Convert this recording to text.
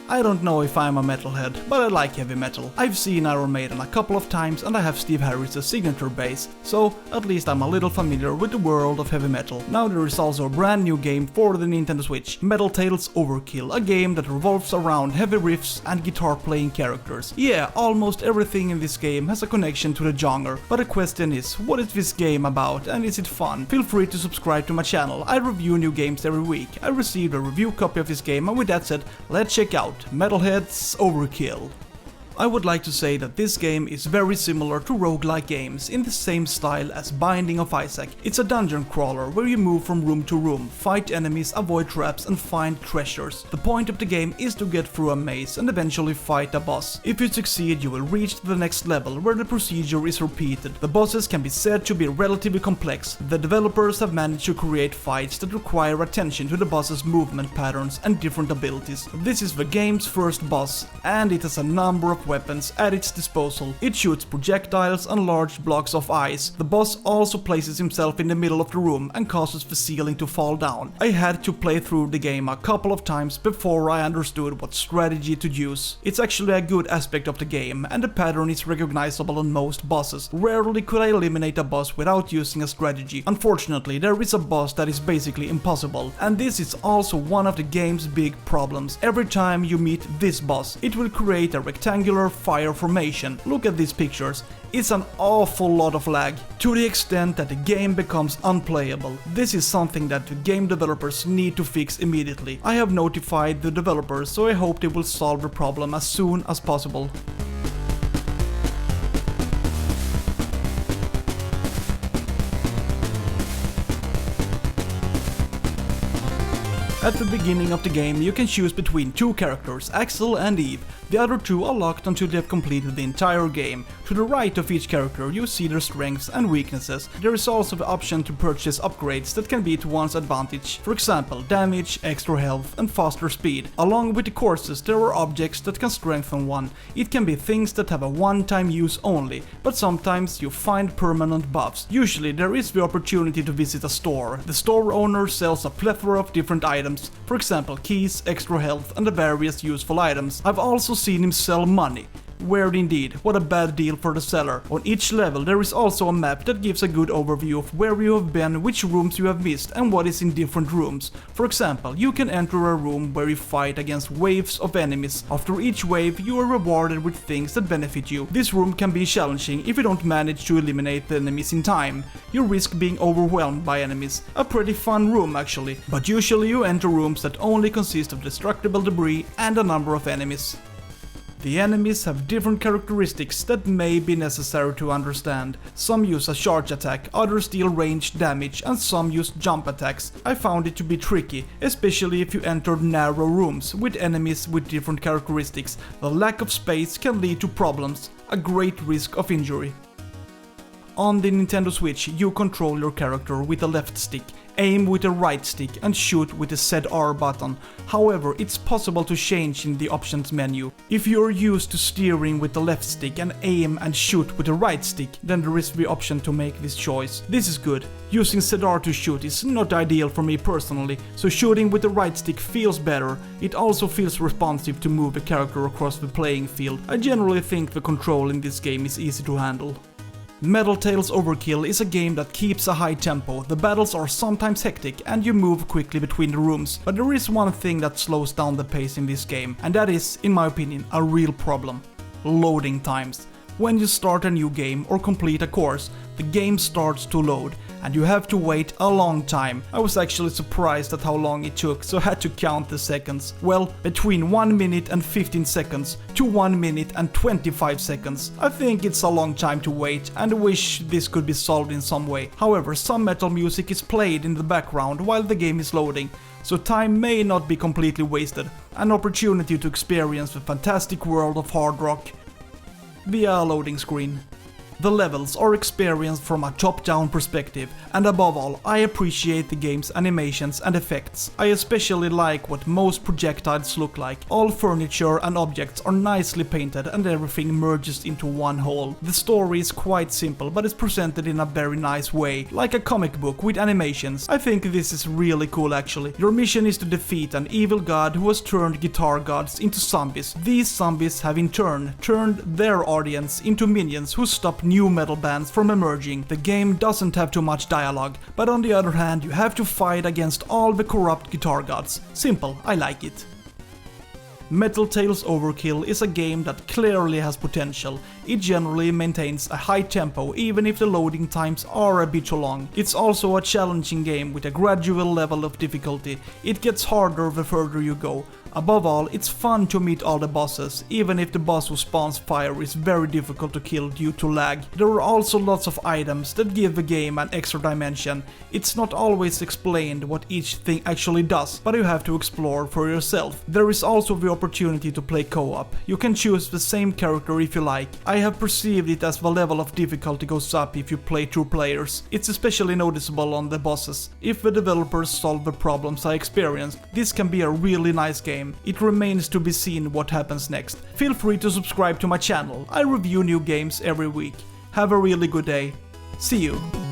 I don't know if I'm a metalhead, but I like heavy metal. I've seen Iron Maiden a couple of times and I have Steve Harris' signature bass, so at least I'm a little familiar with the world of heavy metal. Now there is also a brand new game for the Nintendo Switch, Untitled Overkill, a game that revolves around heavy riffs and guitar playing characters. Yeah, almost everything in this game has a connection to the genre, but the question is, what is this game about and is it fun? Feel free to subscribe to my channel, I review new games every week. I received a review copy of this game and with that said, let's check out Metalhead's Overkill. I would like to say that this game is very similar to roguelike games in the same style as Binding of Isaac. It's a dungeon crawler where you move from room to room, fight enemies, avoid traps and find treasures. The point of the game is to get through a maze and eventually fight a boss. If you succeed, you will reach the next level where the procedure is repeated. The bosses can be said to be relatively complex. The developers have managed to create fights that require attention to the boss's movement patterns and different abilities. This is the game's first boss and it has a number of weapons at its disposal. It shoots projectiles and large blocks of ice. The boss also places himself in the middle of the room and causes the ceiling to fall down. I had to play through the game a couple of times before I understood what strategy to use. It's actually a good aspect of the game and the pattern is recognizable on most bosses. Rarely could I eliminate a boss without using a strategy. Unfortunately, there is a boss that is basically impossible, and this is also one of the game's big problems. Every time you meet this boss, it will create a rectangular fire formation. Look at these pictures. It's an awful lot of lag, to the extent that the game becomes unplayable. This is something that the game developers need to fix immediately. I have notified the developers, so I hope they will solve the problem as soon as possible. At the beginning of the game you can choose between two characters, Axel and Eve. The other two are locked until they have completed the entire game. To the right of each character you see their strengths and weaknesses. There is also the option to purchase upgrades that can be to one's advantage. For example, damage, extra health and faster speed. Along with the courses there are objects that can strengthen one. It can be things that have a one-time use only, but sometimes you find permanent buffs. Usually there is the opportunity to visit a store. The store owner sells a plethora of different items, for example keys, extra health and the various useful items. I've also seen him sell money. Weird indeed, what a bad deal for the seller. On each level there is also a map that gives a good overview of where you have been, which rooms you have missed and what is in different rooms. For example, you can enter a room where you fight against waves of enemies. After each wave you are rewarded with things that benefit you. This room can be challenging if you don't manage to eliminate the enemies in time. You risk being overwhelmed by enemies. A pretty fun room actually, but usually you enter rooms that only consist of destructible debris and a number of enemies. The enemies have different characteristics that may be necessary to understand. Some use a charge attack, others deal ranged damage and some use jump attacks. I found it to be tricky, especially if you enter narrow rooms with enemies with different characteristics. The lack of space can lead to problems, a great risk of injury. On the Nintendo Switch you control your character with the left stick, aim with the right stick and shoot with the ZR button. However, it's possible to change in the options menu. If you're used to steering with the left stick and aim and shoot with the right stick, then there is the option to make this choice. This is good. Using ZR to shoot is not ideal for me personally, so shooting with the right stick feels better. It also feels responsive to move the character across the playing field. I generally think the control in this game is easy to handle. Metalhead's Overkill is a game that keeps a high tempo. The battles are sometimes hectic and you move quickly between the rooms, but there is one thing that slows down the pace in this game, and that is, in my opinion, a real problem: loading times. When you start a new game or complete a course, the game starts to load and you have to wait a long time. I was actually surprised at how long it took, so I had to count the seconds. Well, between 1 minute and 15 seconds to 1 minute and 25 seconds. I think it's a long time to wait and I wish this could be solved in some way. However, some metal music is played in the background while the game is loading, so time may not be completely wasted. An opportunity to experience the fantastic world of hard rock via a loading screen. The levels are experienced from a top-down perspective, and above all, I appreciate the game's animations and effects. I especially like what most projectiles look like. All furniture and objects are nicely painted and everything merges into one whole. The story is quite simple, but it's presented in a very nice way, like a comic book with animations. I think this is really cool actually. Your mission is to defeat an evil god who has turned guitar gods into zombies. These zombies have in turn turned their audience into minions who stop new metal bands from emerging. The game doesn't have too much dialogue, but on the other hand you have to fight against all the corrupt guitar gods. Simple, I like it. Metal Tales Overkill is a game that clearly has potential. It generally maintains a high tempo even if the loading times are a bit too long. It's also a challenging game with a gradual level of difficulty. It gets harder the further you go. Above all, it's fun to meet all the bosses, even if the boss who spawns fire is very difficult to kill due to lag. There are also lots of items that give the game an extra dimension. It's not always explained what each thing actually does, but you have to explore for yourself. There is also the opportunity to play co-op. You can choose the same character if you like. I have perceived it as the level of difficulty goes up if you play 2 players. It's especially noticeable on the bosses. If the developers solve the problems I experienced, this can be a really nice game. It remains to be seen what happens next. Feel free to subscribe to my channel. I review new games every week. Have a really good day. See you.